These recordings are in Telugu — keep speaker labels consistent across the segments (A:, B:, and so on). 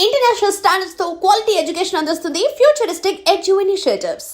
A: ఇంటర్నేషనల్ స్టాండర్డ్స్ తో క్వాలిటీ ఎడ్యుకేషన్ అందిస్తుంది ఫ్యూచరిస్టిక్ ఎడ్యు ఇనిషియేటివ్స్.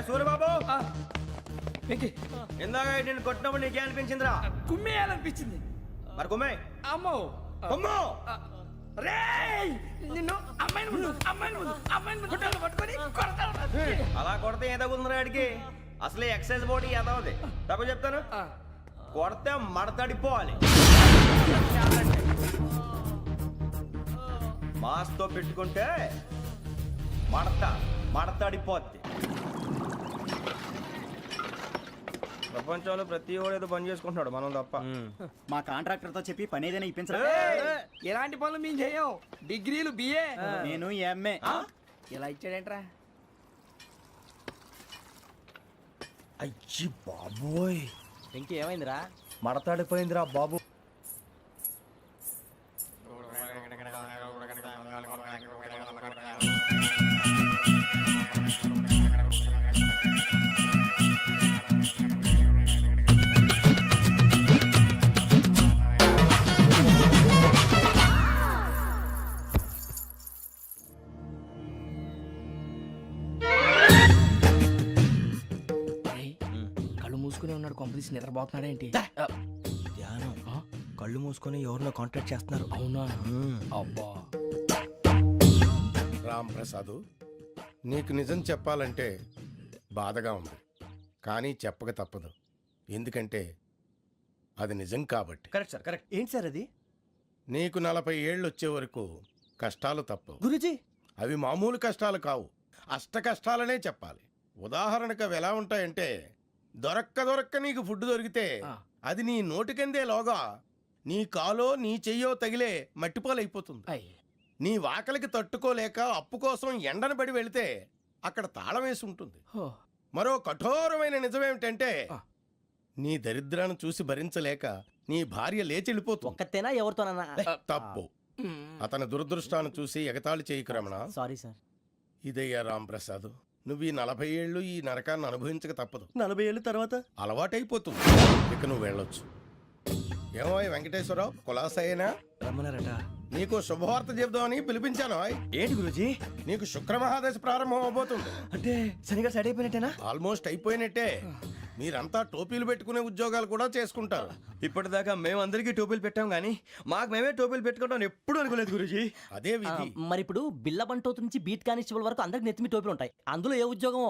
B: సూర్యబాబు ఇందాక నేను కొట్టినప్పుడు నీకే అనిపించిందిరా?
C: కుమ్మేయాలనిపించింది.
B: మరి కుమ్మే
C: అమ్మో
B: కుమ్ము.
C: రేయ్ నిన్ను అమ్మాయిని గుడ్డలు పట్టుకొని కొడతాను.
B: అలా కొడితే ఏ తగులుతుందిరా ఆడికి? అసలే ఎక్సైజ్ బాడీ ఏదవుది తప్ప చెప్తాను. కొడితే మడతడిపోవాలి. మాస్తో పెట్టుకుంటే మడతడిపోద్ది. ప్రపంచంలో ప్రతి వాడు ఏదో పని చేసుకుంటున్నాడు, మనం తప్ప.
D: మా కాంట్రాక్టర్ తో చెప్పి పని ఏదైనా ఇప్పించరా?
C: ఎలాంటి పనులు మేము చేయం. డిగ్రీలు బిఏ,
D: నేను ఎంఏ.
C: ఇలా ఇచ్చాడేంట్రా?
B: అయ్యి బాబోయ్,
C: ఇంకేమైందిరా?
B: మడతాడిపోయిందిరా బాబు.
C: కళ్ళు మూసుకునే ఉన్నాడు, కొంపదీసి నిద్రపోతున్నాడేంటి?
B: ధ్యానం. కళ్ళు మూసుకొని ఎవరినో కాంటాక్ట్ చేస్తున్నారు.
C: అవునా? అబ్బా
E: రామ్ ప్రసాద్, నీకు నిజం చెప్పాలంటే బాధగా ఉంది, కానీ చెప్పక తప్పదు. ఎందుకంటే అది నిజం కాబట్టి.
B: Correct sir, correct.
D: ఏంటి సార్ అది?
E: నీకు 40 ఏళ్ళు వచ్చే వరకు కష్టాలు తప్పవు.
D: గురుజీ,
E: అవి మామూలు కష్టాలు కావు, అష్ట కష్టాలనే చెప్పాలి. ఉదాహరణకు అవి ఎలా ఉంటాయంటే, దొరక్క నీకు ఫుడ్ దొరికితే అది నీ నోటికందే లోగా నీ కాలో నీ చెయ్యో తగిలే మట్టిపాలైపోతుంది. నీ వాకలికి తట్టుకోలేక అప్పు కోసం ఎండను పడి వెళితే అక్కడ తాళం వేసి ఉంటుంది. మరో కఠోరమైన నిజమేమిటంటే, నీ దరిద్రాన్ని చూసి భరించలేక నీ భార్య లేచి వెళ్ళిపోతుంది.
D: ఒక్కతేనా ఎవరితోనన్నా?
E: తప్పు. అతని దురదృష్టాన్ని చూసి ఎగతాళి చేయకు రమణ.
D: Sorry sir.
E: ఇదయ్యా రాంప్రసాద్, నువ్వు ఈ 40 ఏళ్ళు ఈ నరకాన్ని అనుభవించక తప్పదు.
D: 40 ఏళ్ళ తర్వాత
E: అలవాటైపోతుంది. ఇక నువ్వు వెళ్ళొచ్చు. ఏమో వెంకటేశ్వరరావు, కులాసైనా
B: రమ్మన్నారట.
E: నీకు శుభవార్త చెబుదామని పిలిపించాను.
B: ఏంటి గురూజీ?
E: నీకు శుక్రమహాదశ ప్రారంభం అవబోతుంది.
B: అంటే శనిగా సెట్ అయిపోయినట్టేనా?
E: ఆల్మోస్ట్ అయిపోయినట్టే. మీరంతా టోపీలు పెట్టుకునే ఉద్యోగాలు కూడా చేసుకుంటారు.
B: ఇప్పటిదాకా మేమందరికీ టోపీలు పెట్టాం గానీ మాకు మేమే టోపీలు పెట్టుకుంటాం ఎప్పుడు అనుకోలేదు గురూజీ.
E: అదే విధి.
D: మరి ఇప్పుడు బిల్ల బంటోతు నుంచి బీట్ కానిస్టేబుల్ వరకు అందరికి నెత్తిమి టోపీలు ఉంటాయి. అందులో ఏ ఉద్యోగం?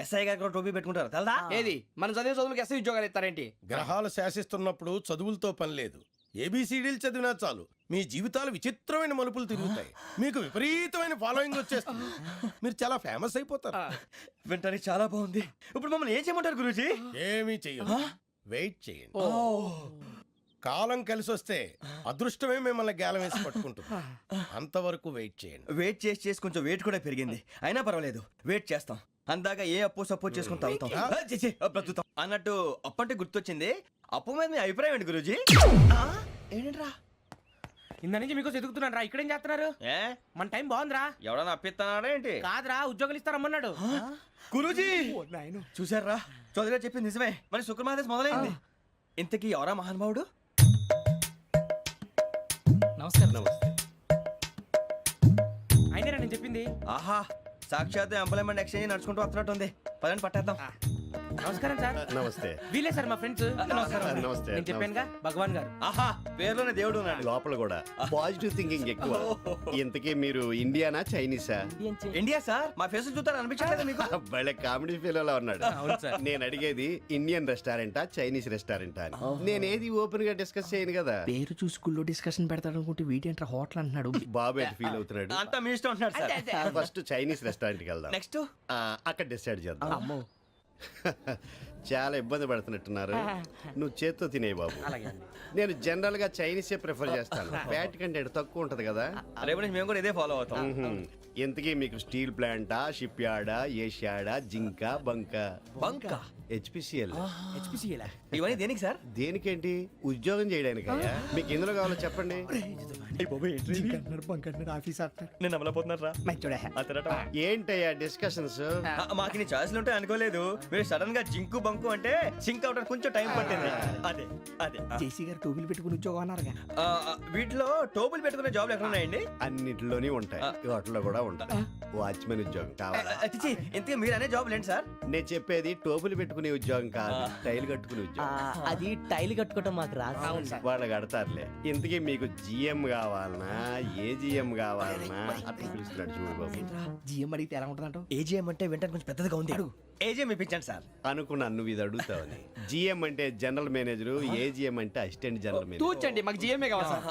B: ఎస్ఐ గారు కూడా టోపీ పెట్టుకుంటారు తెలదా?
C: ఏది మన చదువులకు ఎస్ఐ ఉద్యోగాలు ఇస్తారేంటి?
E: గ్రహాలు శాసిస్తున్నప్పుడు చదువులతో పని లేదు. ఏబిసిడీలు చదివినా చాలు మీ జీవితాలు విచిత్రమైన మలుపులు తిరుగుతాయి. మీకు విపరీతమైన ఫాలోయింగ్ వచ్చేస్తుంది. మీరు చాలా ఫేమస్ అయిపోతారు.
B: వింటానికి చాలా బాగుంది. ఇప్పుడు మమ్మల్ని ఏం చేయమంటారు గురూజీ?
E: ఏమీ చెయ్యదు, వెయిట్ చేయండి. కాలం కలిసి వస్తే అదృష్టమే మిమ్మల్ని గేలం వేసి పట్టుకుంటుంది. అంతవరకు వెయిట్ చేయండి.
B: వెయిట్ చేసి కొంచెం వెయిట్ కూడా పెరిగింది. అయినా పర్వాలేదు, వెయిట్ చేస్తాం. అందాక ఏ అప్పు సపోర్ట్ చేసుకుని తాగుతాం, బ్రతుకుతాం అన్నట్టు. అప్పు అంటే గుర్తొచ్చింది, అప్పు మీద మీ అభిప్రాయం ఏంటి గురూజీ? ఏంటరా
C: ఇంత నుంచి మీకు ఎదుగుతున్నాను రా. ఇక్కడేం చేస్తున్నారు? మన టైం బాగుందిరా.
B: ఎవడన్నా అప్పిస్తున్నాడా ఏంటి?
C: కాదురా, ఉద్యోగాలు ఇస్తారమ్మన్నాడు
B: గురూజీ. చూసారా, చౌదరిగా చెప్పింది నిజమే. మరి శుక్రమాదేశ్ మొదలైంది. ఇంతకీ ఎవరా మహానుభావుడు?
C: నమస్కారం. అయినా నేను చెప్పింది.
B: ఆహా, సాక్షాత్ ఎంప్లాయ్మెంట్ ఎక్స్చేంజ్ నడుచుకుంటూ వస్తున్నట్టుంది. పదండి పట్టేద్దాం.
C: నమస్కారం సార్.
F: నమస్తే
C: వీలే సార్ మా ఫ్రెండ్స్.
F: నమస్తే
C: నేను చెప్పానుగా భగవాన్ గారు.
B: ఆహా పేర్లోనే దేవుడు ఉన్నాడు.
F: లోపల కూడా పాజిటివ్ థింకింగ్ ఎక్కువ. ఇంతకీ మీరు ఇండియానా చైనీసా?
B: ఇండియా సార్ మా ఫేస్ చూస్తారు అనిపించలేదు మీకు?
F: భలే కామెడీ ఫీల్ ఉన్నాడు.
C: అవును సార్.
F: నేను అడిగేది ఇండియన్ రెస్టారెంటా చైనీస్ రెస్టారెంటా అని. నేనేది ఓపెన్ గా డిస్కస్ చేయను కదా.
C: పేరు చూసి స్కూల్లో డిస్కషన్ పెడతాడు అనుకుంటే వీటేంట్రా హోటల్ అంటున్నాడు.
F: బాబు ఎట్ ఫీల్ అవుతున్నాడు.
B: అంతా మీ ఇష్టం ఉంటున్నాడు సార్.
F: ఫస్ట్ చైనీస్ రెస్టారెంట్ కి వెళ్దాం.
B: నెక్స్ట్
F: అక్కడ డిసైడ్ చేద్దాం.
C: అమ్మో.
F: చాలా ఇబ్బంది పడుతున్నట్టున్నారు. నువ్వు చేత్తో తినే బాబు.
C: అలాగే అండి.
F: నేను జనరల్ గా చైనీసే ప్రిఫర్ చేస్తాను. ఫ్యాట్ కంటెంట్ తక్కువ ఉంటది కదా.
B: రేపు నుంచి మేము కూడా ఇదే ఫాలో అవుతాం.
F: ఇంతకీ మీకు స్టీల్ ప్లాంటా, షిప్ యార్డా, ఏషియాడా, జింక, బంకా?
B: బంకా
F: హెచ్పిసిఎల్.
C: హెచ్పిసిఎలా?
B: ఇవన్నీ దేనికి సార్?
F: దేనికేంటి? ఉద్యోగం చేయడానికి. మీకు ఎందులో కావాలో చెప్పండి.
B: నేను అమలపోతున్నారా?
F: ఏంటయ్యా డిస్కషన్స్?
B: మాకు నీ ఛాయిస్లు ఉంటాయి అనుకోలేదు. మీరు సడన్ గా జింకు బంకు అంటే సింక్ అవడానికి కొంచెం టైం పట్టింది. అదే అదే
C: జేసీ గారు టోపీలు పెట్టుకుని ఉద్యోగం అన్నారుగా.
B: వీటిలో టోపులు పెట్టుకునే జాబ్లు ఎక్కడ ఉన్నాయండి?
F: అన్నిటిలోనే ఉంటాయి, వాటిలో కూడా ఉంటాయి. వాచ్మెన్ ఉద్యోగం కావాలా?
B: అతిచి ఇంతకీ మీరు అనే జాబ్ ఏంటి సార్?
F: నేను చెప్పేది టోపులు పెట్టుకునే ఉద్యోగం కాదు, టైల్ కట్టుకునే ఉద్యోగం.
D: అది టైల్ కట్టుకోవటం మాకు రాదు.
F: వాళ్ళు కడతారులే. ఇంతకీ మీకు జిఎం కావాలనా, ఏ జిఎం కావాలనా? అట్లా పిలుస్తున్నాడు చూడు బాబు.
C: జిఎం అడిగితే ఎలా ఉంటుందంట?
B: ఏజీఎం అంటే వెంటనే కొంచెం పెద్దదిగా ఉంది. ఏజీఎం ఇప్పించండి సార్.
F: అనుకున్నాను నువ్వు ఇది అడుగుతావని. జిఎం అంటే జనరల్ మేనేజర్, ఏజిఎం అంటే అసిస్టెంట్ జనరల్ మేనేజర్.
C: తూచండి, మాకు జిఎంఏ కావాలి సార్.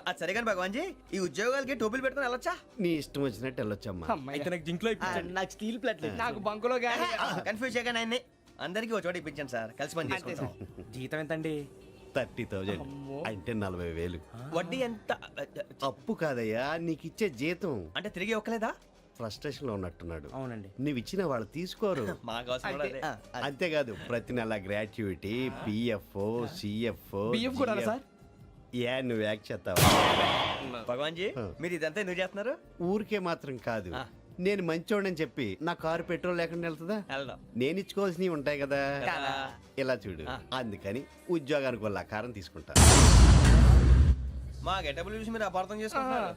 B: అది సరే కానీ భగవాన్ జీ, ఈ ఉద్యోగాలకి టోపులు పెట్టుకుని వెళ్ళొచ్చా?
F: నీ ఇష్టం వచ్చినట్టు వెళ్ళొచ్చమ్మా.
C: అయితే నాకు జింక్ లో
D: నాకు స్టీల్ ప్లేట్
C: నాకు బంకులో గానీ.
B: కన్ఫ్యూజ్ చేయగానే ఆయన్ని అందరికీ ఒక చోట ఇప్పించండి సార్. కలిసి పని చేసుకుంటాం.
C: జీతం ఎంతండి?
F: 30,000 అంటే 40,000.
B: వడ్డీ ఎంత?
F: అప్పు కాదయ్యా, నీకు ఇచ్చే జీతం.
B: అంటే తిరిగి ఒక్కలేదా?
F: ఫ్రస్ట్రేషన్ లో ఉన్నట్టున్నాడు.
C: అవునండి.
F: నువ్వు ఇచ్చిన వాళ్ళు తీసుకోరు.
B: మాకు అవసరం కూడా అదే.
F: అంతేకాదు ప్రతి నెల గ్రాట్యుటీ, పిఎఫ్, సిఎఫ్.
C: బియ్యం కూడా సార్?
F: ఏ నువ్వు యాక్ట్ చేస్తావా?
B: భగవాన్ జీ, మీరు ఇదంతా ఎందుకు చేస్తున్నారు?
F: ఊరికే మాత్రం కాదు, నేను మంచోడని చెప్పి నా కారు పెట్రోల్ లేకుండా వెళ్తుందా?
B: వెళ్దాం.
F: నేను ఇచ్చుకోవాల్సినవి ఉంటాయి కదా.
B: కదా.
F: ఇలా చూడు, అందుకని ఉద్యోగానికి వాళ్ళ ఆకారం తీసుకుంటా.
B: మా గెటబుల్ చూసి మీరు అపార్థం చేసుకుంటున్నారు.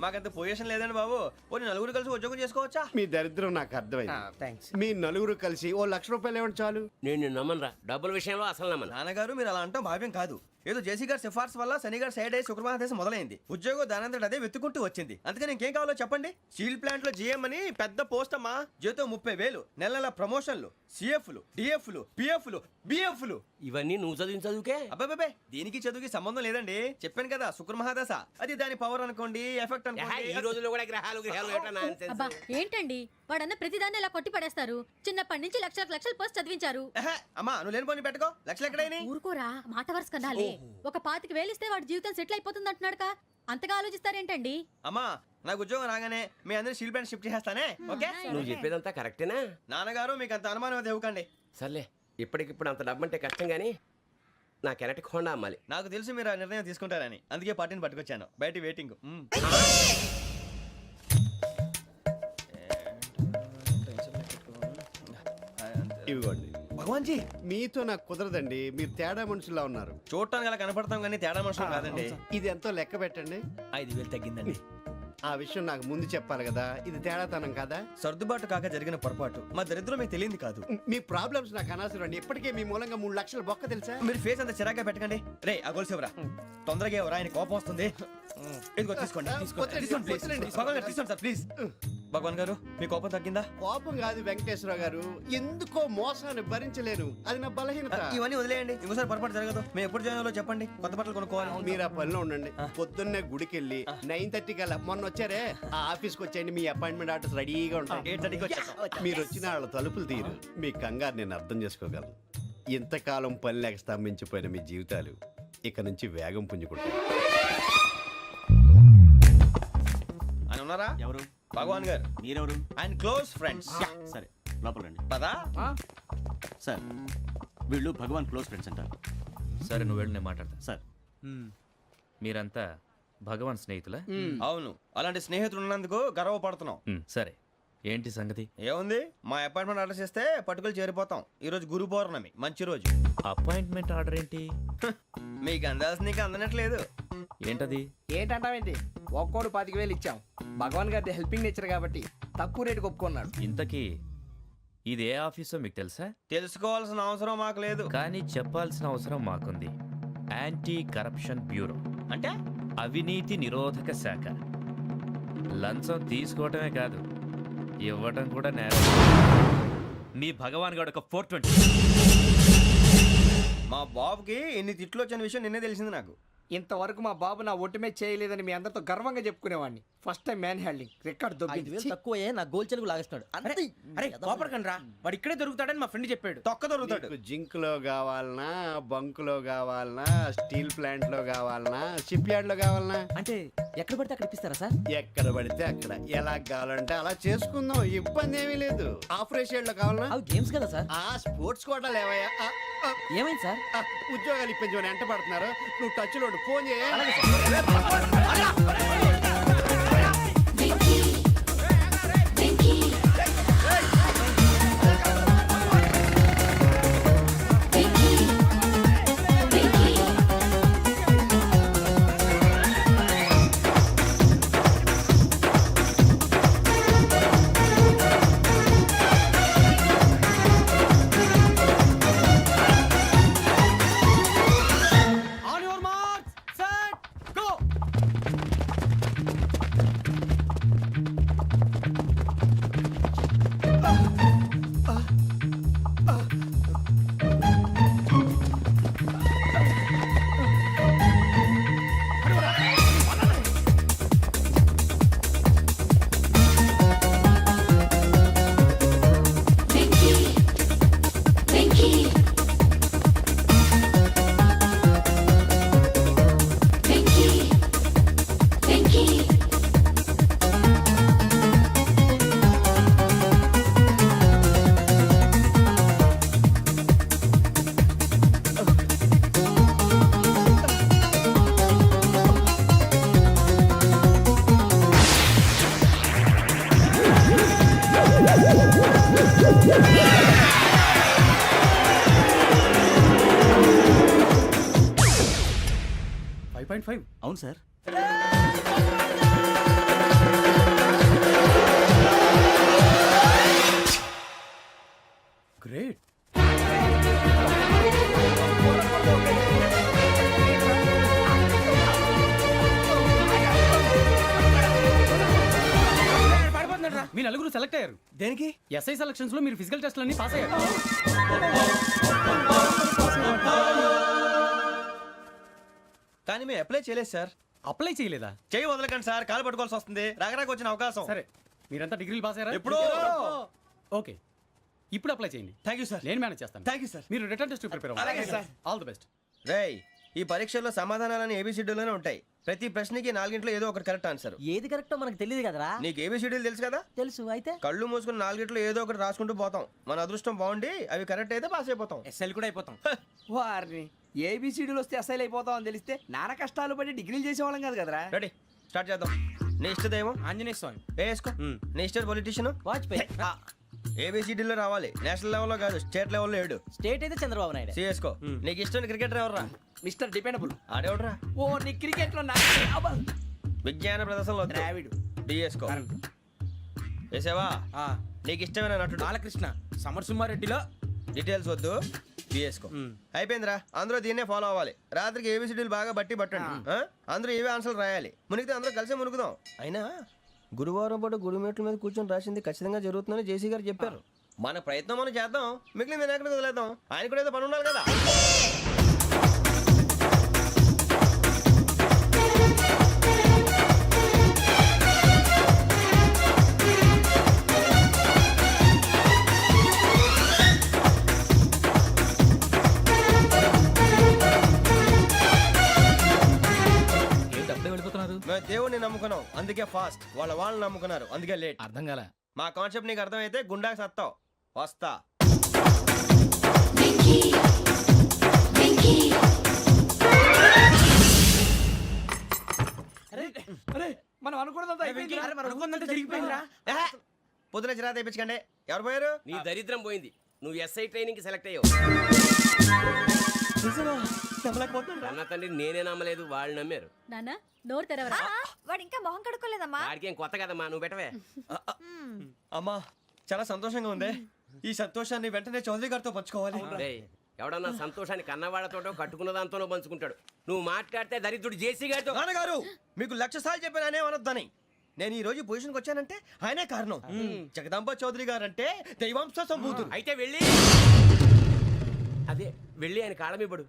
B: మాకంత పొజిషన్ లేదండి బాబు. పోనీ నలుగురు కలిసి ఉద్యోగం చేసుకోవచ్చా?
F: మీ దరిద్రం నాకు అర్థమైంది.
C: థ్యాంక్స్.
F: మీ నలుగురు కలిసి ఓ ₹1,00,000 ఇవ్వండి చాలు.
G: నేను నమ్మనరా, డబ్బుల విషయంలో అసలు నమ్మను.
B: నాన్నగారు మీరు అలా అంటాం భావ్యం కాదు. ఏదో జేసీ గారి సిఫార్సు వల్ల శని గారు సైడ్ అయ్యి శుక్రవారం దేశం మొదలైంది. ఉద్యోగం దానంతటి అదే వెతుకుంటూ వచ్చింది. అందుకని ఇంకేం కావాలో చెప్పండి. స్టీల్ ప్లాంట్ లో జిఎం అని పెద్ద పోస్ట్ అమ్మా. జీతం 30,000, నెల నెల ప్రమోషన్లు, సిఎఫ్లు, డిఎఫ్లు, పిఎఫ్లు, బిఎఫ్లు.
G: ఇవన్నీ నువ్వు చదివిన చదువుకే.
B: అబ్బాబే దీనికి చదువుకి సంబంధం లేదండి. చెప్పాను కదా శుక్ర మహాదశ. అది దాని పవర్ అనుకోండి, ఎఫెక్ట్
G: ఈ
B: అనుకోండి.
G: రోజుల్లో కూడా గ్రహాలు ఏటా nonsense.
H: అబ్బా ఏంటండి వాడన్న ప్రతిదాన్ని ఇలా కొట్టి పడేస్తారు. చిన్నప్పటి నుంచి లక్షలకు లక్షలు పోస్ట్ చదివించారు.
B: అమ్మా నువ్వు లేని పోనీ పెట్టుకో. లక్షలు ఎక్కడైనా
H: ఊరుకోరా, మాట వరుస కదాలే. ఒక 25,000 ఇస్తే వాడి జీవితం సెటిల్ అయిపోతుంది అంటున్నాడుగా. అంతగా ఆలోచిస్తారేంటండి?
B: అమ్మా నాకు ఉద్యోగం రాగానే మీ అందరూ స్టీల్ ప్లాంట్ షిఫ్ట్ చేస్తానే. ఓకే
G: నువ్వు చెప్పేదంతా కరెక్టేనా?
B: నాన్నగారు మీకు అంత అనుమానం అయితే ఇవ్వకండి.
G: సర్లే, ఇప్పటికిప్పుడు అంత డబ్బు అంటే కష్టం కానీ నా కెనటిక్ హోండా అమ్మాలి.
B: నాకు తెలుసు మీరు ఆ నిర్ణయం తీసుకుంటారని, అందుకే పార్టీని పట్టుకొచ్చాను. బయట వెయిటింగ్.
F: ఇవ్వండి.
B: భగవాన్ జీ
F: మీతో నాకు కుదరదండి, మీరు తేడా మనుషుల్లా ఉన్నారు.
B: చూడటానికి అలా కనపడతాం కానీ తేడా మనుషులు కాదండి.
F: ఇది ఎంతో లెక్క పెట్టండి.
B: 5,000 తగ్గిందండి.
F: ఆ విషయం నాకు ముందు చెప్పాలి కదా. ఇది తేడాతనం కదా.
B: సర్దుబాటు కాక జరిగిన పొరపాటు. మా దరిద్రం మీకు తెలియదు కాదు.
F: మీ ప్రాబ్లమ్స్ నాకు అనవసరం అండి. ఇప్పటికే మీ మూలంగా 3 లక్షల బొక్క తెలుసా.
B: మీరు ఫేస్ అంత చిరాగ్గా పెట్టకండి. రే ఆ గొలుసేవరా, తొందరగా ఎవరా, ఆయన కోపం వస్తుంది. ఇదిగో తీసుకోండి. తీసుకోండి ప్లీజ్. భగవాన్ గారు తీసుకోండి సార్ ప్లీజ్. భగవాన్ గారు మీ కోపం తగ్గిందా?
F: కోపం కాదు వెంకటేశ్వర గారు, ఎందుకో మోసాన్ని భరించలేను, అది నా బలహీనత.
B: ఇవన్నీ వదిలేయండి, ఇంకోసారి పొరపాటు జరగదు. మేము ఎప్పుడు జాయిన్ అవ్వాలో చెప్పండి, కొత్త బట్టలు కొనుక్కోవాలి.
F: మీరు ఆ పనిలో ఉండండి. పొద్దున్నే గుడికి వెళ్ళి 9:30 కల్లా, మొన్న వచ్చారే ఆ ఆఫీస్కి వచ్చేయండి. మీ అపాయింట్మెంట్ ఆర్డర్స్ రెడీగా ఉంటాయి.
B: 8:30కి వచ్చేస్తాం.
F: మీరు వచ్చిన వాళ్ళ తలుపులు తీరు. మీ కంగారు నేను అర్థం చేసుకోగలను. ఇంతకాలం పని లేక స్తంభించిపోయిన మీ జీవితాలు ఇక నుంచి వేగం పుంజుకుంటాయి.
B: ఆయన ఉన్నారా?
I: ఎవరు?
B: భగవాన్ గారు.
I: మీరెవరు?
B: ఆయన క్లోజ్ ఫ్రెండ్స్.
I: సరే లోపల రండి.
B: పదా
I: సార్ వీళ్ళు భగవాన్ క్లోజ్ ఫ్రెండ్స్ అంటారు.
J: సరే నువ్వు వెళ్ళి నేను మాట్లాడతా.
I: సార్
J: మీరంతా భగవాన్ స్నేహితులా?
B: అవును, అలాంటి స్నేహితులు ఉన్నందుకు గర్వపడుతున్నాం.
J: సరే ఏంటి సంగతి?
B: ఏముంది, మా అపాయింట్మెంట్ ఆర్డర్ చేస్తే పట్టుకులు చేరిపోతాం. ఈ రోజు గురు పౌర్ణమి, మంచి రోజు.
J: అపాయింట్మెంట్ ఆర్డర్ ఏంటి?
B: మీకు అందాల్సిన నీకు అందనట్లేదు.
J: ఏంటది?
C: ఏంటంటావేంటి? ఒక్కోడు 25,000 ఇచ్చాం. భగవాన్ గారి హెల్పింగ్ నేచర్ కాబట్టి తక్కువ రేటుకి ఒప్పుకున్నాడు.
J: ఇంతకీ ఇది ఏ ఆఫీసో మీకు తెలుసా?
B: తెలుసుకోవాల్సిన అవసరం మాకు లేదు.
J: కానీ చెప్పాల్సిన అవసరం మాకుంది. యాంటీ కరప్షన్ బ్యూరో
B: అంటే
J: అవినీతి నిరోధక శాఖ. లంచం తీసుకోవటమే కాదు, ఇవ్వటం కూడా నేరం. మీ భగవాన్ గారు ఒక 420.
B: మా బాబుకి ఇన్ని తిట్లు వచ్చిన విషయం నిన్నే తెలిసింది నాకు.
C: ఇంతవరకు మా బాబు నా ఒట్టుమే చేయలేదని మీ అందరితో గర్వంగా చెప్పుకునేవాడిని. First time man handing record
D: 5,000 తక్కువే నా గోల్ చెలుగు లాగేస్తున్నాడు. అంతే.
C: అరే కోపడకండి రా, వాడు ఇక్కడే దొరుకుతాడని మా ఫ్రెండ్ చెప్పాడు.
B: తొక్క దొరుకుతాడు.
F: నీకు జింక్ లో కావాలనా, బంక్ లో కావాలనా, స్టీల్ ప్లాంట్ లో కావాలనా, షిప్ యార్డ్ లో కావాలనా?
D: అంటే ఎక్కడ పడితే అక్కడ ఇప్పిస్తారా సార్?
F: ఎక్కడ పడితే అక్కడ ఎలా కావాలంటే అలా చేసుకుందాం, ఇబ్బంది ఏమీ లేదు. ఆపరేషన్ లో కావాలనా?
D: అవి గేమ్స్ కదా సార్.
F: ఆ స్పోర్ట్స్ కోటా లేవయ్యా.
D: ఏమైంది సార్?
F: ఉద్యోగాలు ఇప్పించమని ఎంట పడుతున్నారు. నువ్వు టచ్ లో ఫోన్ చేయ.
C: On your marks set go.
I: అవును సార్.
C: గ్రేట్. మీ నలుగురు సెలెక్ట్ అయ్యారు.
B: దేనికి?
C: ఎస్ఐ సెలక్షన్స్ లో మీరు ఫిజికల్ టెస్ట్ అన్ని పాస్ అయ్యారు.
B: కానీ మేము అప్లై చేయలేదు సార్.
C: అప్లై చేయలేదా?
B: చేయి వదలకండి సార్, కాలు పట్టుకోవాల్సి వస్తుంది. రాగరాకు వచ్చిన అవకాశం.
C: సరే, మీరంతా డిగ్రీలు పాస్ అయ్యారా?
B: ఎప్పుడో.
C: ఓకే, ఇప్పుడు అప్లై చేయండి.
B: Thank you sir.
C: నేను మేనేజ్ చేస్తాను.
B: Thank you sir.
C: మీరు రిటర్న్ టెస్ట్ ప్రిపేర్
B: అలాగే
C: అవ్వండి.
B: సార్.
C: All the best.
B: రేయ్, ఈ పరీక్షల్లో సమాధానాలని ఏబిసిడ్యూల్లోనే ఉంటాయి. ప్రతి ప్రశ్నకి 4 ఏదో ఒకటి కరెక్ట్ ఆన్సర్.
D: ఏది కరెక్టో మనకు తెలియదు కదరా.
B: నీకు ఏబిసిడ్యూల్ తెలుసు కదా?
D: తెలుసు. అయితే
B: కళ్ళు మూసుకుని 4 ఏదో ఒకటి రాసుకుంటూ పోతాం. మన అదృష్టం బాగుండి అవి కరెక్ట్ అయితే పాస్ అయిపోతాం.
C: ఎస్ఎల్ కూడా అయిపోతాం.
G: వారిని ఏబిసిడీలు వస్తే అసైల్ అయిపోతాం అని తెలిస్తే నాన్న కష్టాలు పడి డిగ్రీలు చేసేవాళ్ళం కాదు కదరా.
B: రెడీ, స్టార్ట్ చేద్దాం. నీ ఇష్టదేమం
C: ఆంజనేయ స్వామి.
B: వేసుకో. నీ ఇష్ట పొలిటీషియన్
D: వాజ్పేయి.
B: ఏబిసిడీలో రావాలి. నేషనల్ లెవెల్లో కాదు, స్టేట్ లెవెల్లో 7.
D: స్టేట్ అయితే చంద్రబాబు నాయుడు.
B: సిఎస్కో. నీకు ఇష్టం క్రికెటర్ ఎవర్రా?
G: Mister dependable.
B: ఆడేవడరా?
G: ఓ నీ క్రికెట్ లో
B: విజ్ఞాన ప్రదర్శనలో
G: ద్రావిడు.
B: డిఎస్కో. వేసావా? నీకు ఇష్టమైన నటుడు?
C: బాలకృష్ణ. సమర్ సుమారెడ్డిలో
B: డీటెయిల్స్ వద్దు, బిఎస్కో. అయిపోయిందిరా. అందరూ దీన్నే ఫాలో అవ్వాలి. రాత్రికి ఏబిసిడీలు బాగా బట్టి పట్టండి. అందరూ ఏవే ఆన్సర్లు రాయాలి. మునిగితే అందరూ కలిసి మునుగుదాం. అయినా గురువారం పాటు గురుమేట్ల మీద కూర్చొని రాసింది ఖచ్చితంగా జరుగుతుందని జేసీ గారు చెప్పారు. మన ప్రయత్నం మనం చేద్దాం, మిగిలింది నేను ఎక్కడ వదిలేద్దాం. ఆయన కూడా ఏదో పని ఉండాలి కదా.
J: ఏంటి అప్పుడే వెళ్ళిపోతున్నారు?
B: మేము దేవుడిని నమ్ముకున్నాం, అందుకే ఫాస్ట్. వాళ్ళని నమ్ముకున్నారు, అందుకే లేట్.
C: అర్థం కాల.
B: మా కాన్సెప్ట్ నీకు అర్థమైతే గుండాకి సత్తావు. వస్తా.
G: మనం
C: అనుకున్నదంతా జరిగిపోయిందిరా.
B: పొద్దున చిరా తెప్పించకండి. ఎవరు పోయారు?
G: నీ దరిద్రం పోయింది. నువ్వు ఎస్ఐ ట్రైనింగ్ కి సెలెక్ట్ అయ్యావు. అన్న తండ్రి నేనే నమ్మలేదు, వాళ్ళు నమ్మారు.
H: నాన్న నోరు తెరవరా.
K: వాడు ఇంకా మొహం కడుక్కోలేదమ్మా.
G: వాడికి ఏం కొత్త కదమ్మా, నువ్వు పెట్టవే.
B: అమ్మా, చాలా సంతోషంగా ఉంది. ఈ సంతోషాన్ని వెంటనే చౌదరి గారితో పంచుకోవాలి.
G: ఎవడన్నా సంతోషాన్ని కన్నవాళ్లతోటో కట్టుకున్న దాంతోనో పంచుకుంటాడు. నువ్వు మాట్లాడితే దరిద్రుడు జేసీ గారితో.
B: నాన్నగారు మీకు 1,00,000 సార్లు చెప్పానే అనొద్దని. నేను ఈ రోజు పొజిషన్కి వచ్చానంటే ఆయనే కారణం. జగదాంబ చౌదరి గారు అంటే దైవాంశ సంభూతుడు.
G: అయితే వెళ్ళి అదే వెళ్ళి ఆయన కాళ్ళమివ్వడు.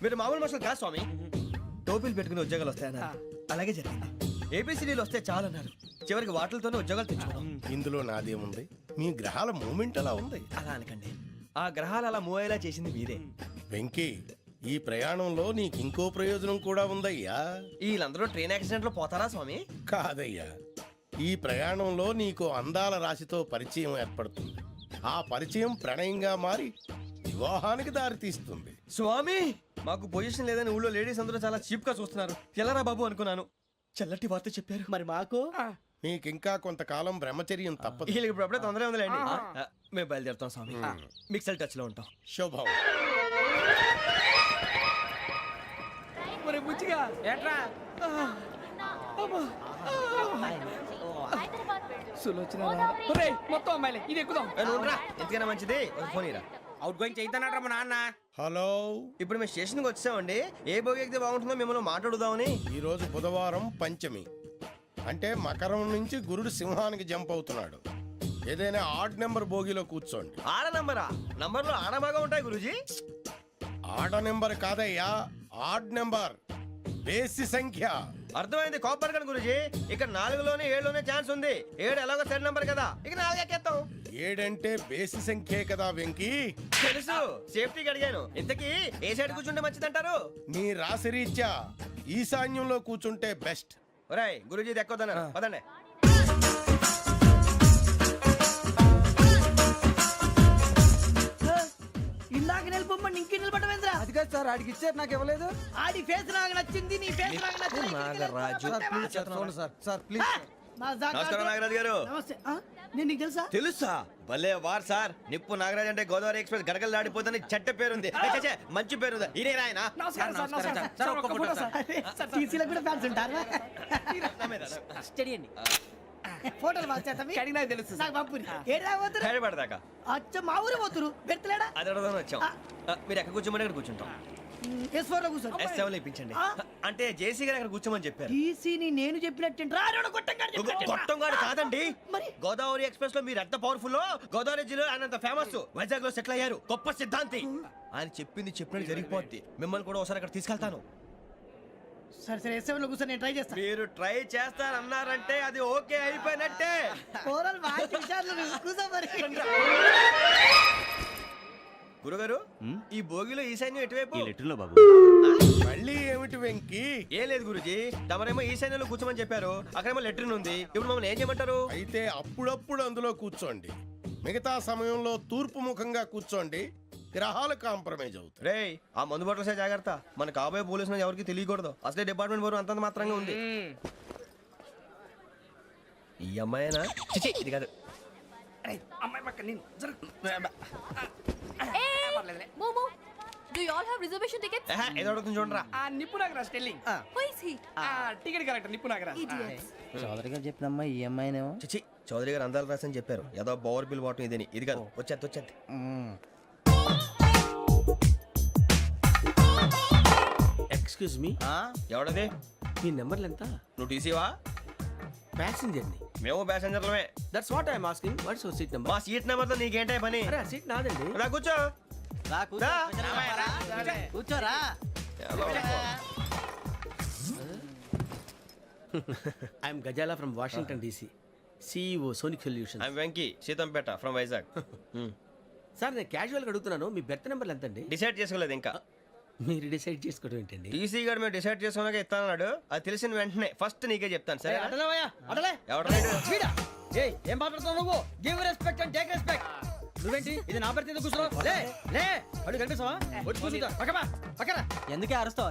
B: మీరు మామూలు మనుషులు కాదు స్వామి. టోపీలు పెట్టుకుని ఉద్యోగాలు వస్తాయన్నారు, అలాగే జరిగింది. ఏబిసిడీలు వస్తే చాలన్నారు, చివరికి వాటిలతోనే ఉద్యోగాలు తెచ్చుకున్నాం.
E: ఇందులో నాదేముంది? మీ గ్రహాల మూమెంట్ అలా ఉంది.
B: అలా అనకండి, ఆ గ్రహాలు అలా మూవ్ అయ్యేలా చేసింది మీరే.
E: వెంకీ, ఈ ప్రయాణంలో నీకు ఇంకో ప్రయోజనం కూడా ఉందయ్యా.
B: వీళ్ళందరూ ట్రైన్ యాక్సిడెంట్ లో పోతారా స్వామి?
E: కాదయ్యా, ఈ ప్రయాణంలో నీకు అందాల రాశితో పరిచయం ఏర్పడుతుంది. ఆ పరిచయం ప్రణయంగా మారి వివాహానికి దారితీస్తుంది.
B: స్వామి, మాకు పొజిషన్ లేదని ఊళ్ళో లేడీస్ అందరూ చాలా చీప్ గా చూస్తున్నారు. ఎలారా బాబు అనుకున్నాను. చల్లటి వార్త చెప్పారు.
D: మరి మాకు
E: నీకింకా కొంతకాలం బ్రహ్మచర్యం తప్పదు.
B: వీళ్ళకి ఇప్పుడు అప్పుడే తొందరగా ఉందిలేండి. మేము బయలుదేరుతాం స్వామి. మిక్సల్ టచ్ లో ఉంటాం.
E: శుభం.
G: మరి బుచ్చిగా ఏట్రా మొత్తం అమ్మాయిలే ఇది ఎక్కుదాం.
B: ఎందుకైనా మంచిది ఒక ఫోన్ ఇరా.
G: అవుట్ గోయింగ్ చేద్దానట్రా మా నాన్న.
E: హలో,
B: ఇప్పుడు మేము స్టేషన్కి వచ్చామండి. ఏ బోగి ఎక్కితే బాగుంటుందో మిమ్మల్ని మాట్లాడుదామని.
E: ఈరోజు బుధవారం పంచమి, అంటే మకరం నుంచి గురుడు సింహానికి జంప్ అవుతున్నాడు. ఏదైనా ఆడ్ నెంబర్ బోగిలో కూర్చోండి.
B: ఆడ నంబరా? నంబర్లో ఆడ బాగా ఉంటాయి గురూజీ.
E: ఆడ నెంబర్ కాదయ్యా, ఆడ్ నెంబర్, బేసి సంఖ్య.
B: అర్థమైంది, కాపర్ కన్ గురూజీ. ఇక్కడ 4లోనే 7లోనే ఛాన్స్ ఉంది. 7 ఎలాగో సెడ్ నంబర్ కదా, ఇక 4 ఎక్కేస్తాం.
E: 7 అంటే బేసి సంఖ్యే కదా వెంకీ.
B: తెలుసు, సేఫ్టీకి అడిగాను. ఇంతకీ ఏ సైడ్ కూర్చుంటే మంచిదంటారు?
E: నీ రాశి రీత్యా ఈశాన్యంలో కూర్చుంటే బెస్ట్.
B: ఒరేయ్ గురూజీ దెక్కొద్దన్నారు, పదండి.
D: ఇందాక నిలబొమ్మని ఇంకే నిలబడమేంద్రా?
C: అది కాదు సార్, ఆడికి ఇచ్చారు నాకు ఇవ్వలేదు.
D: ఆడి ఫేస్ నాకు నచ్చింది, నీ ఫేస్ నాకు నచ్చింది.
B: నాగరాజు.
C: Sir please.
B: నమస్కారం నాగరాజు గారు.
D: నమస్తే. నేను నీకు తెలుసా?
B: తెలుసా? భలే వార్ సార్. నిప్పు నాగరాజ్ అంటే గోదావరి ఎక్స్ప్రెస్ గడగలు దాడిపోతుంది చెట్ట పేరుంది. ఛే, మంచి పేరుంది. ఇదే ఆయన.
D: టీసీలో కూడా ఫ్యాన్స్ ఉంటారా? స్టడీ అండి. ఫోటోలు
G: కడిగి నాకు తెలుసు
D: నాకు పంపుని. ఏడా పోతురు?
B: హైదరాబాద్
D: అచ్చ మా ఊరు పోతురు. పెడతలేడా?
B: అది అడగదామని వచ్చాం. మీరు ఎక్కడ కూర్చోమని అక్కడ కూర్చుంటాం.
D: S4 లో కూర్చో.
B: S7 ఇప్పించండి. అంటే జేసీ గారు అక్కడ కూర్చోమని చెప్పారు.
D: టీసీని నేను చెప్పినట్టు
B: గొట్టంగాడు కాదండి.
D: మరి
B: గోదావరి ఎక్స్ప్రెస్ లో మీరు ఎంత పవర్ఫుల్. గోదావరి జిల్లా ఆయన ఫేమస్. వైజాగ్ లో సెటిల్ అయ్యారు. గొప్ప సిద్ధాంతి. ఆయన చెప్పింది చెప్పినట్టు జరిగిపోద్ది. మిమ్మల్ని కూడా ఒకసారి అక్కడ తీసుకెళ్తాను.
D: సరే సరే, S7 లో కూర్చో, నేను ట్రై చేస్తాను.
B: మీరు ట్రై చేస్తారన్నారంటే అది ఓకే అయిపోయినట్టే.
D: ఓవరాల్ బాగా చూశారు. కూర్చో మరి.
B: గురుగారు, ఈ భోగిలో ఈశాన్యం ఎటువైపు?
I: ఈ లెటర్లో బాబు.
E: మళ్ళీ ఏమిటి వెంకీ?
B: ఏం లేదు గురుజీ, తమరేమో ఈశాన్యంలో కూర్చోమని చెప్పారు. అక్కడేమో లెటర్ ఉంది. ఇప్పుడు మమ్మల్ని ఏం చేయమంటారు?
E: అయితే అప్పుడప్పుడు అందులో కూర్చోండి. మిగతా సమయంలో తూర్పు ముఖంగా కూర్చోండి. గ్రహాలు కాంప్రమైజ్ అవుతాయి.
B: రేయ్, ఆ మందు బాటలసే జాగ్రత్త. మన కాబోయే పోలీసులు ఎవరికి తెలియకూడదు. అసలే డిపార్ట్మెంట్ బోరు అంతంత మాత్రంగా ఉంది. ఈ అమ్మాయినా? చిచి, ఇది కాదు.
G: అమ్మాయి పక్క నేను
H: Momo, do you all have reservation tickets?
B: ఏదో అడుగుతుంది చూడరా.
G: ఆ నిప్పు Nagaraj telling.
H: Who is he?
G: Ticket correct నిప్పు నాగరాజ్.
H: Idiots.
D: చౌదరి గారు చెప్పినమ్మా ఈ అమ్మాయినేమో.
B: చిచి, చౌదరి గారు అందాలు రాసని చెప్పారు. ఏదో బోర్ బిల్ బాటం ఇదని. ఇది కాదు, వచ్చేది.
G: Excuse me,
B: ఎవడది?
G: మీ నెంబర్లు ఎంత?
B: నువ్వు టీసీవా?
G: ప్యాసింజర్ ని.
B: మేము ప్యాసెంజర్లమే.
G: That's what I'm asking. What's your seat number?
B: మా సీట్ నెంబర్తో నీకేంటే పని?
G: అరే ఆ సీట్ నాదండి.
B: రా కూర్చో. రా.
D: కూర్చోరా.
G: I'm Gazala from Washington DC, CEO Sonic Solution.
B: I'm Venky, Seethampeta from Vizag.
G: Sir నేను క్యాజువల్గా అడుగుతున్నాను, మీ బెర్త్ నెంబర్లు ఎంత అండి?
B: డిసైడ్ చేసుకోలేదు ఇంకా.
G: మీరు డిసైడ్ చేసుకోవడం ఏంటండి?
B: టీసీ గారు మేము డిసైడ్ చేసుకున్నాక ఇస్తానన్నాడు. అది తెలిసిన వెంటనే ఫస్ట్ నీకే చెప్తాను. సరే?
D: అడలే.
B: ఎవరు?
D: ఏం మాట్లాడుతున్నావు నువ్వు? Give respect and take respect. నువ్వేంటి ఇది నా పరిస్థితి కూర్చున్నావు? లే లే, అడుగు కనిపిస్తావా? వచ్చి కూర్చుంటా. పక్కన ఎందుకే అరుస్తావు?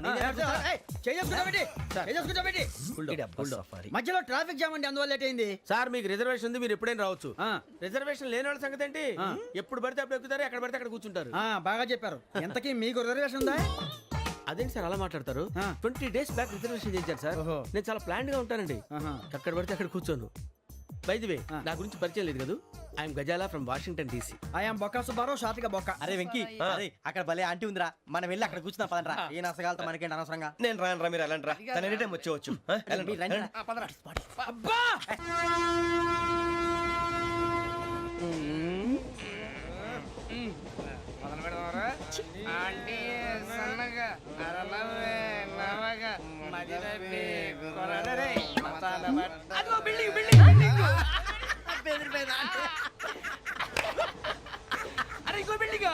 D: మధ్యలో ట్రాఫిక్ జామ్ అండి, అందువల్ల లేట్ అయింది.
G: సార్ మీకు రిజర్వేషన్ ఉంది, మీరు ఎప్పుడైనా రావచ్చు. రిజర్వేషన్ లేని వాళ్ళ సంగతి ఏంటి? ఎప్పుడు పడితే అప్పుడు ఎక్కుతారు, ఎక్కడ పడితే అక్కడ కూర్చుంటారు.
D: బాగా చెప్పారు. ఎంతకీ మీకు రిజర్వేషన్ ఉందా?
G: అదేంటి సార్ అలా మాట్లాడతారు? 20 days బ్యాక్ రిజర్వేషన్ చేశారు సార్. నేను చాలా ప్లాన్డ్ గా ఉంటానండి. అక్కడ పడితే అక్కడ కూర్చోను.
D: బై ది వే నా గురించి పరిచయం లేదు కదా I'm Gazala from Washington DC
G: I'm Bokka Subbarao షాతిక బొక్క.
D: అరే వెంకీ అరే అక్కడ భలే ఆంటీ ఉందిరా మనం వెళ్ళి అక్కడ కూర్చున్నా పదనరా ఏ నసగాలతో మనకేంటి అనవసరంగా
B: నేను రాను రా, మీరు వెళ్ళండి రా. తన ఎనీ టైం వచ్చేవచ్చు. వెళ్ళండి,
D: మీరు రండి.
B: వెళ్ళండి.
G: అబ్బా అదిగో బిల్డింగ్ బిల్డింగ్ అరే ఇంకో బిల్డింగ్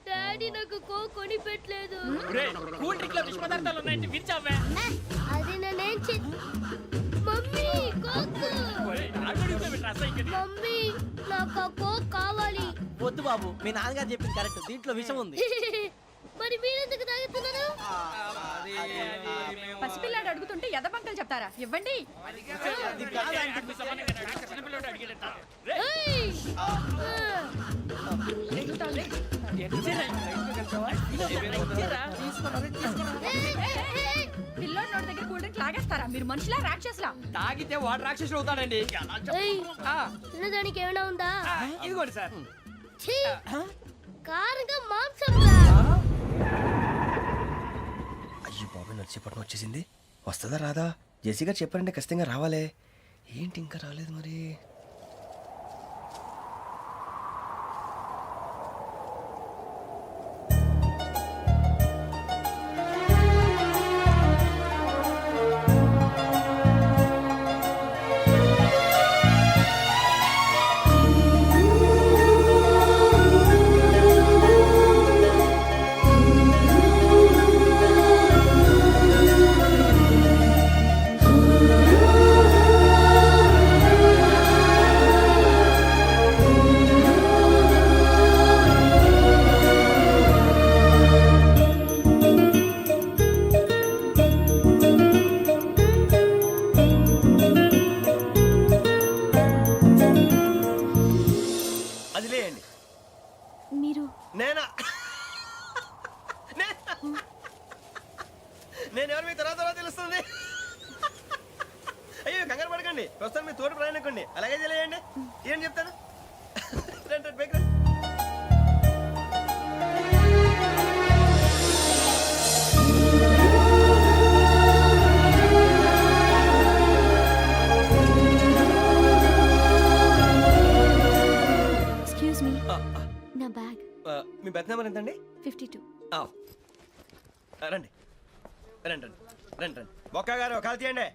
H: డాడీ నాకు కోక్ కొని పెట్టలేదు.
D: కూల్ డ్రింక్ లో విష పదార్థాలు ఉన్నాయంటే విరిచావే
H: అది నేనేం మమ్మీ కోక్. మమ్మీ నాకు ఆ కోక్ కావాలి.
D: వద్దు బాబు మీ నాన్నగారు చెప్పింది కరెక్ట్ దీంట్లో విషం ఉంది
H: మరి మీరెందుకు తాగుతున్నారు?
K: పసిపిల్లాడు అడుగుతుంటే ఎదబంకలు చెప్తారా? ఇవ్వండి.
H: ఏయ్!
K: పిల్లోడి నోటి దగ్గర కూల్ డ్రింక్ లాగేస్తారా? మీరు మనుషులా రాక్షసులా?
G: తాగితే వాడు రాక్షసుడు అవుతాడండి.
H: ఏయ్! తినడానికి ఏమైనా ఉందా?
G: ఇదిగోండి సార్.
H: ఛీ! కారంగా మాంసం రా.
B: అయ్యో బాబు, నడిచేపట్నం వచ్చేసింది. వస్తుందా రాదా? జెసి గారు చెప్పారంటే ఖచ్చితంగా రావాలే. ఏంటి ఇంకా రాలేదు మరి? అది లేయండి.
H: మీరు
B: నేనా? నేను ఎవరు మీ తర్వాత తెలుస్తుంది. అయ్యో కంగారు పడకండి, ప్రస్తుతం మీ తోటి ప్రయాణకండి. అలాగే తెలియండి. ఏం చెప్తాను. రండి, రండి, పైకి రండి.
H: ఎక్స్క్యూజ్ మీ, నా బ్యాగ్.
B: మీ బెత్ నెంబర్ ఎంతండి?
H: 52.
B: రండి రండి రండి రండి రండి. బొక్క గారు కాల్ తీయండి.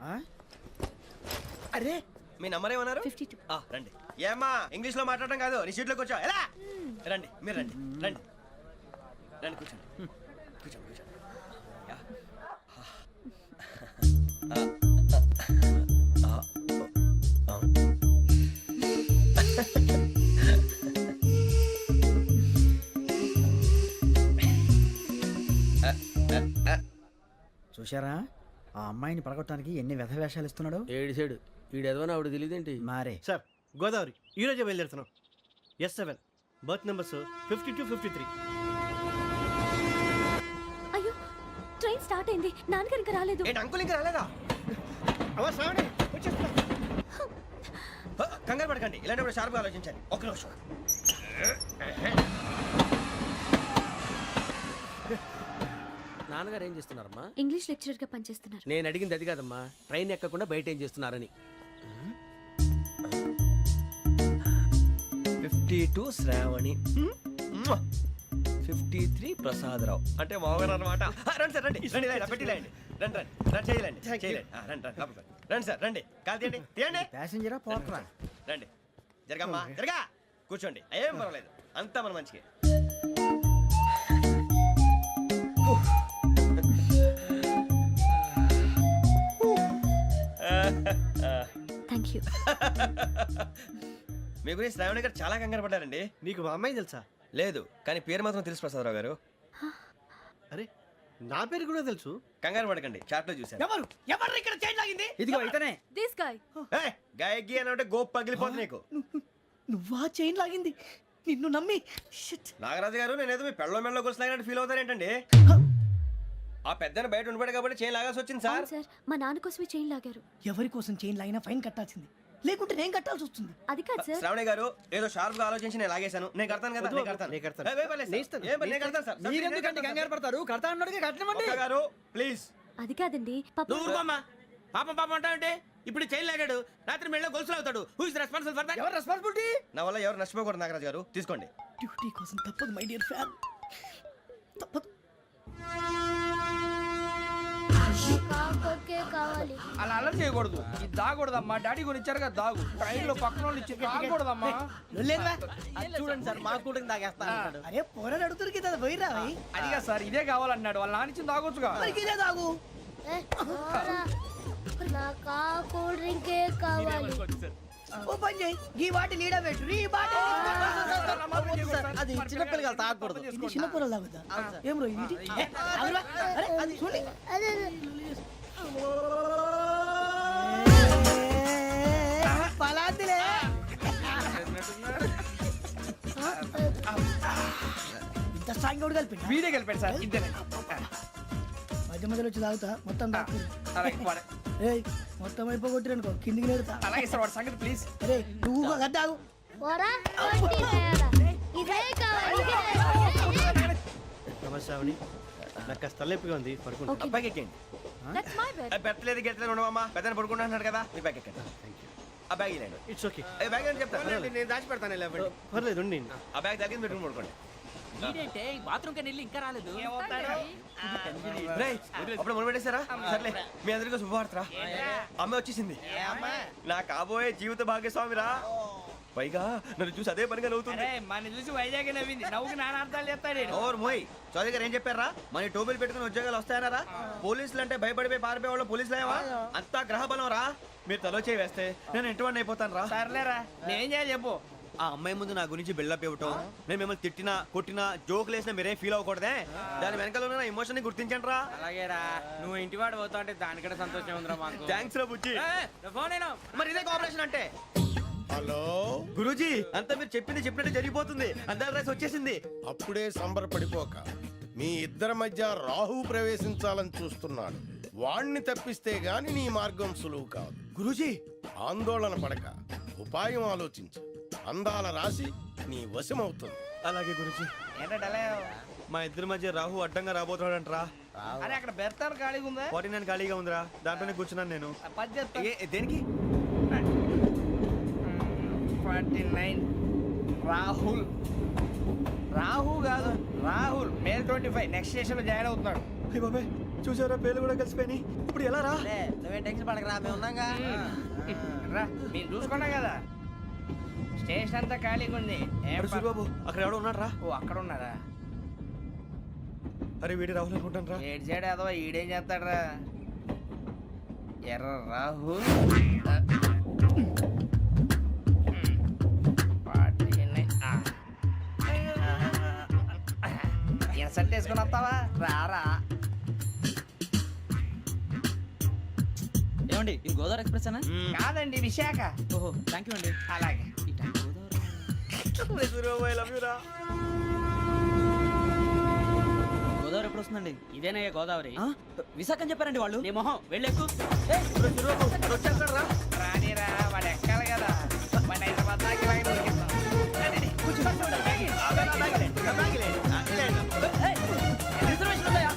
B: అరే మీ నంబర్ ఏమన్నారు?
H: 52.
B: రండి. ఏమ్మా ఇంగ్లీష్ లో మాట్లాడడం కాదు, నీ సీట్లో కూర్చో. ఎలా? రండి, మీరు రండి రండి రండి, కూర్చోండి కూర్చోండి కూర్చోండి. యా.
G: చూశారా ఆ అమ్మాయిని పడగొట్టడానికి ఎన్ని వ్యధ వేషాలు ఇస్తున్నాడు.
D: ఏడు సైడు వీడు ఎదవని ఆవిడ తెలియదేంటి
G: మారే
F: సార్ గోదావరి ఈరోజే బయలుదేరుతున్నాం. S7 berth numbers 52, 53.
H: అయ్యో, ట్రైన్ స్టార్ట్ అయింది. నాన్నగారు ఇంకా రాలేదు.
B: ఏంటి అంకుల్ ఇంకా రాలేదా? కంగారు పడకండి, ఇలాంటప్పుడు షార్ప్గా ఆలోచించండి. ఒక్క నిమిషం.
D: నాన్నగారు ఏం చేస్తున్నారమ్మా?
H: ఇంగ్లీష్ లెక్చరర్ గా పనిచేస్తున్నారు.
D: నేను అడిగింది అది కాదమ్మా, ట్రైన్ ఎక్కకుండా బయట ఏం చేస్తున్నారని.
B: 52 శ్రావణి, 53 ప్రసాదరావు అంటే మామగారు అనమాట. రండి సార్, రండి రండి, ఇలా పెట్టి లేండి. రండి రండి రండి, చేయలేండి చేయలేండి. రండి రండి లోపలికి రండి. రండి సార్, రండి, కాలు తీయండి తీయండి.
G: ప్యాసింజరా పోట్రా.
B: రండి, జరగమ్మా జరగా, కూర్చోండి. ఏం పర్వాలేదు, అంతా మన మంచిగా.
H: Thank you.
B: మీ గురించి శ్రావణి గారు చాలా కంగారు పడ్డారండి.
F: నీకు మా అమ్మాయి తెలుసా?
B: లేదు, కానీ పేరు మాత్రం తెలుసు ప్రసాదరావు గారు.
F: అరే నా పేరు కూడా తెలుసు.
B: కంగారు పడకండి, చాట్ లో చూశాను.
G: ఎవరు ఎవరు ఇక్కడ చైన్ లాగింది? ఇదిగో ఇతనే.
H: This guy.
B: గాయకి అని అంటే గోప్ పగిలిపోతుంది నీకు.
G: నువ్వా చైన్ లాగింది? నిన్ను నమ్మి.
B: నాగరాజు గారు, నేనేదో మీ పెళ్ళ మెళ్ళ గురిసినట్టు ఫీల్ అవుతారేంటండి? ఆ పెద్దని బయట ఉండిపోయాడు కాబట్టి చైన్ లాగాల్సి వచ్చింది సార్.
H: సార్ మా నాన్న కోసమే చైన్ లాగారు.
D: ఎవరి కోసం చైన్ లాగినా ఫైన్ కట్టాల్సింది, లేకుంటే నేను కట్టాల్సి వస్తుంది.
H: అది కాదు సార్.
B: శ్రావణి గారు ఏదో షార్ప్ గా ఆలోచించి నేను లాగేశాను. నేను కడతాను కదా, నేను కడతాను. ఏ, పర్లేదు సార్. ఏ, నేను కడతాను సార్.
D: మీరెందుకంటే కంగారు పడతారు? కడతా అన్నాడుగా కట్టమండి.
B: ఒక్క గారు ప్లీజ్.
H: అది కాదండి పాప.
I: నువ్వు ఊరుకోమ్మా. పాపం పాపం అంటావంటే ఇప్పుడు చైన్ లాగాడు, రాత్రి మెళ్ళ గొలుసులు అవుతాడు. Who is responsible for that?
D: ఎవరు రెస్పాన్సిబిలిటీ?
B: నా వల్ల ఎవరు నష్టపోకూడదు నాగరాజు గారు, తీసుకోండి.
D: డ్యూటీ కోసం తప్పదు మై డియర్ ఫ్యాన్, తప్పదు.
G: అలా అలర్ చేయకూడదు. ఇది దాగకూడదమ్మా. డాడీ కొని ఇచ్చారు కదా దాగు. ట్రైన్ లో పక్కన వాళ్ళు ఇచ్చి దాగకూడదమ్మా.
D: చూడండి సార్, మా కూడా తాగేస్తా. అరే పోరాడు అడుగుతారు కదా, పోయిరా.
G: అదిగా సార్, ఇదే కావాలన్నాడు. వాళ్ళ నాన్న ఇచ్చింది తాగొచ్చుగా.
D: ఇదే తాగు.
H: కూల్ డ్రింకే కావాలి.
D: ఓ పని చేయి, ఈ బాటిల్ ఈడ పెట్టు. ఈ బాటిల్
G: అది చిన్నపిల్లలు తాగకూడదు.
D: ఇది చిన్న పొరలు తాగుతా. ఏం రో ఇది? అరే అది చూడండి. పలాతిలే. ఇంత స్ట్రాంగ్ కూడా కలిపి
G: వీడే గెలిపాడు సార్. ఇద్దరే.
D: మధ్య మధ్యలో వచ్చి తాగుతా, మొత్తం తాగు.
G: అలాగే వాడు.
D: ఏయ్ మొత్తం అయిపోగొట్టిరు అనుకో, కిందికి నేడుతా.
G: అలాగే సార్, వాడు సంగతి ప్లీజ్.
D: అరే నువ్వు కదా తాగు.
F: నమస్కారం. నాకు కాస్త తలెప్పిగా ఉంది, పడుకుంటా.
B: బ్యాగ్ ఎక్కండి.
H: That's my bed.
B: పెట్టలేదు గెట్టలేదు ఉండవమ్మా. పెద్దని పడుకుంటున్నాడు కదా, మీ బ్యాగ్ ఎక్కండి. ఆ బ్యాగ్ ఇలాండి.
F: It's okay.
B: బ్యాగ్ అని చెప్తాను, నేను దాచి పెడతాను.
F: పర్లేదు ఉండి.
B: ఆ బ్యాగ్ తగ్గింది పెట్టుకుని పడుకోండి.
I: బాత్రూమ్ కని ఇంకా రాలేదు.
B: రేయ్, అప్పుడు మొదలు పెట్టేశారా? సర్లే, మీ అందరికీ శుభవార్తరా. అమ్మ వచ్చేసింది. నా కాబోయే జీవిత భాగ్యస్వామిరా. పైగా నన్ను చూసి అదే పనిగా నవ్వుతుంది.
G: మన చూసి వైజాగ్ నవ్వింది. నవ్వుకి నాన్న అర్థాలు చెప్తాడు.
B: ఓర్ మోయ్, చౌదరి గారు ఏం చెప్పారా? మన టోబీలు పెట్టుకుని ఉద్యోగాలు వస్తాయనరా? పోలీసులు అంటే భయపడిపోయి పారిపోయే వాళ్ళు పోలీసులేవా? అంతా గ్రహ బలం రా. మీరు తలో చేయి వేస్తే నేను ఇంటివాడిని అయిపోతాను రా.
G: సర్లేరా, నేనేం చేయాలి చెప్పు.
B: ఆ అమ్మాయి ముందు నా గురించి బిల్డప్ ఇవ్వటం, నేను మిమ్మల్ని తిట్టినా కొట్టినా జోకులు వేసినా మీరేం ఫీల్ అవ్వకూడదే. దాని వెనకాల ఉన్న ఎమోషన్ ని గుర్తించండి రా.
G: అలాగేరా, నువ్వు ఇంటివాడు పోతా అంటే దానికంటే సంతోషం ఉందిరా మాకు.
B: థ్యాంక్స్ రా బుజ్జి.
G: ఫోన్
B: మరి ఇదే కోఆపరేషన్ అంటే.
E: హలో
B: గురూజీ, అంతా మీరు చెప్పింది చెప్పినట్టు జరిగిపోతుంది. అందాల రైస్ వచ్చేసింది.
E: అప్పుడే సంబరపడిపోక, మీ ఇద్దరి మధ్య రాహు ప్రవేశించాలని చూస్తున్నాడు. వాణ్ణి తప్పిస్తే గాని నీ మార్గం సులువు కాదు.
B: గురూజీ,
E: ఆందోళన పడక, ఉపాయం ఆలోచించు. అందాల రాశి నీ వశమవుతుంది.
B: అలాగే గురూజీ.
G: ఏంటంటే
B: మా ఇద్దరి మధ్య రాహు అడ్డంగా రాబోతున్నాడంట్రా.
G: అరే అక్కడ బెర్తాను ఖాళీగా ఉందా?
B: 49 ఖాళీగా ఉందిరా, దాంట్లోనే కూర్చున్నాను నేను.
G: పది చెప్తా.
B: దేనికి?
G: 49 రాహుల్. రాహు కాదు, రాహుల్. మే 25 నెక్స్ట్ స్టేషన్ లో జాయిన్ అవుతున్నాడు.
B: అయ్య బాబాయ్, చూసారా పేర్లు కూడా కలిసిపోయినాయి. ఇప్పుడు ఎలా రా?
G: నువ్వే టెన్షన్ పడకరా, మేము ఉన్నాగా. రా, మీరు చూసుకున్నా కదా. స్టేషన్ అంతా ఖాళీగా ఉంది.
B: అరే సూరిబాబు, అక్కడ ఎవడో ఉన్నాడు రా.
G: ఓ అక్కడ ఉన్నారా?
B: అరే వీడి రాహుల్ అనుకుంటాను రా.
G: ఏడు సైడ్ అదో ఈడేం చేస్తాడరా? ఎర్ర రాహుల్. సెట్ వేసుకుని వస్తావా? రారా.
D: ఏమండి ఇది గోదావరి ఎక్స్ప్రెస్ అనా?
G: కాదండి, విశాఖ.
D: ఓహో థ్యాంక్ యూ అండి.
G: అలాగే.
B: సూరిబాబు, ఐ లవ్ యు రా.
D: గోదావరి ఎప్పుడు వస్తుందండి?
G: ఇదేనయ్య గోదావరి.
D: విశాఖ అని చెప్పారండి వాళ్ళు.
G: నీ మొహం వెళ్ళెక్కు.
B: వచ్చేస్తాడు రా.
G: రానిరా, వాడు ఎక్కాలి కదా. మన హైదరాబాద్ దాకా ఇలాగే దొరికిస్తాం. రండి, కూర్చో. రిజర్వేషన్ ఉన్నాయా?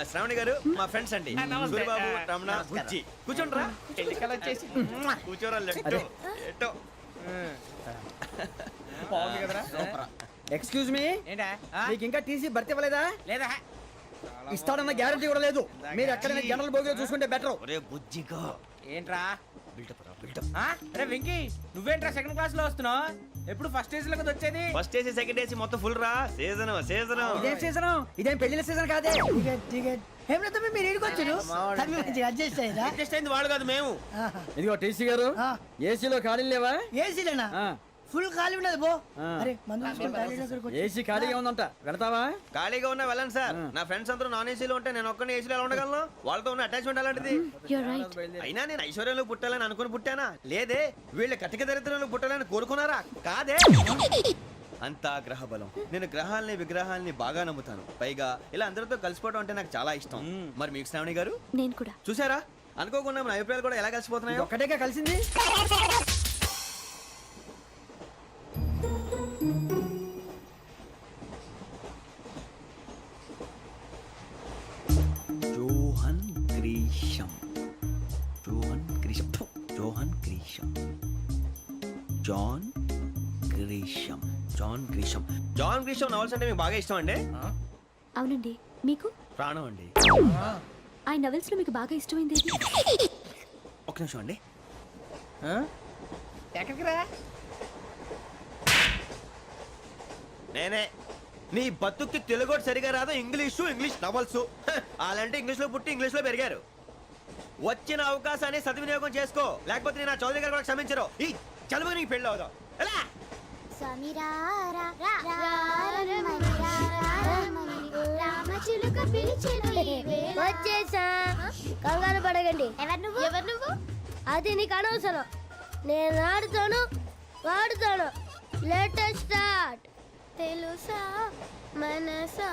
B: శ్రావణి గారు మా ఫ్రెండ్స్ అండి.
G: నమస్తే.
B: సూరిబాబు, రమణ, బుజ్జి. కూర్చోండి రా.
G: ఎన్నికలు వచ్చేసి
B: కూర్చోరా. లెట్టో ఎట్టో.
G: బాగుంది కదరా?
D: ఎక్స్క్యూజ్ మీ,
G: ఏంటా?
D: మీకు ఇంకా టీసీ భర్తీ ఇవ్వలేదా?
G: లేదా?
D: ఇస్తాడన్న గ్యారంటీ కూడా లేదు. మీరు ఎక్కడైనా జనరల్ బోగిలో చూసుకుంటే బెటర్.
B: ఒరే బుజ్జిగా,
G: ఏంట్రా?
B: బిల్డప్ రా, బిల్డప్.
G: అరే వెంకీ, నువ్వేంట్రా సెకండ్ క్లాస్ లో వస్తున్నావు? ఎప్పుడు ఫస్ట్ ఏసీ లో కదా వచ్చేది?
B: ఫస్ట్ ఏసీ సెకండ్ ఏసీ మొత్తం ఫుల్ రా. Season season.
D: ఇదేం సీజన్? ఇదేం పెళ్లిన సీజన్ కాదే. టికెట్ టికెట్ ఏం లేదు, మీరు ఇడికి వచ్చారు. అడ్జస్ట్ అయ్యారా?
B: అడ్జస్ట్ అయింది వాళ్ళు కాదు, మేము.
D: ఇదిగో టీసీ గారు, ఏసీలో ఖాళీ లేవా? ఏసీలేనా? ఫుల్ ఖాళీ ఉండదు బో అరే మందు తీసుకొని టాయిలెట్ దగ్గరకు వచ్చి.
C: ఏసీ ఖాళీగా ఉందంట వెళతావా
B: ఖాళీగా ఉన్నా వెళ్ళండి సార్. నా ఫ్రెండ్స్ అందరూ నాన్ ఏసీలో ఉంటే నేను ఒక్కనే ఏసీలో ఎలా ఉండగలను? వాళ్ళతో ఉన్న అటాచ్మెంట్ అలాంటిది. అయినా నేను ఐశ్వర్యంలో పుట్టాలని అనుకుని పుట్టానా? లేదే. వీళ్ళ కటిక దరిద్రంలో పుట్టాలని కోరుకున్నారా? కాదే. అంతా గ్రహ బలం. నేను గ్రహాలని విగ్రహాలని బాగా నమ్ముతాను. పైగా ఇలా అందరితో కలిసిపోవడం అంటే నాకు చాలా ఇష్టం. మరి మీకు శ్రావణి గారు?
H: నేను కూడా.
B: చూసారా, అనుకోకుండా మన అభిప్రాయాలు కూడా ఎలా కలిసిపోతున్నాయో.
C: ఒక్కటేగా కలిసింది.
B: Johan Grisham. Johan Grisham. ఫు, Johan Grisham. John Grisham. John Grisham. John Grisham novels అంటే మీకు బాగా ఇష్టం అండి?
H: అవునండి. మీకు?
B: ప్రాణం అండి.
H: ఆ నవెల్స్ లో మీకు బాగా ఇష్టమైంది?
B: ఒక్క నిమిషం అండి.
D: ఎక్కడికి రా?
B: నేనే. నీ బతుక్కి తెలుగు సరిగా రాదు, ఇంగ్లీష్ నవల్స్. అలాంటి ఇంగ్లీష్ లో పుట్టి ఇంగ్లీష్ లో పెరిగారు. వచ్చిన అవకాశాన్ని సద్వినియోగం చేసుకో, లేకపోతే నేను నా చౌదరి గారు కూడా క్షమించరు. ఈ చదువు నీకు పెళ్ళి అవుదాం. ఎలా?
L: వచ్చేసా, కంగారు పడకండి. ఎవరు నువ్వు? అది నీకు అనవసరం. నేను ఆడుతాను, వాడుతాను. Latest start. తెలుసా మనసా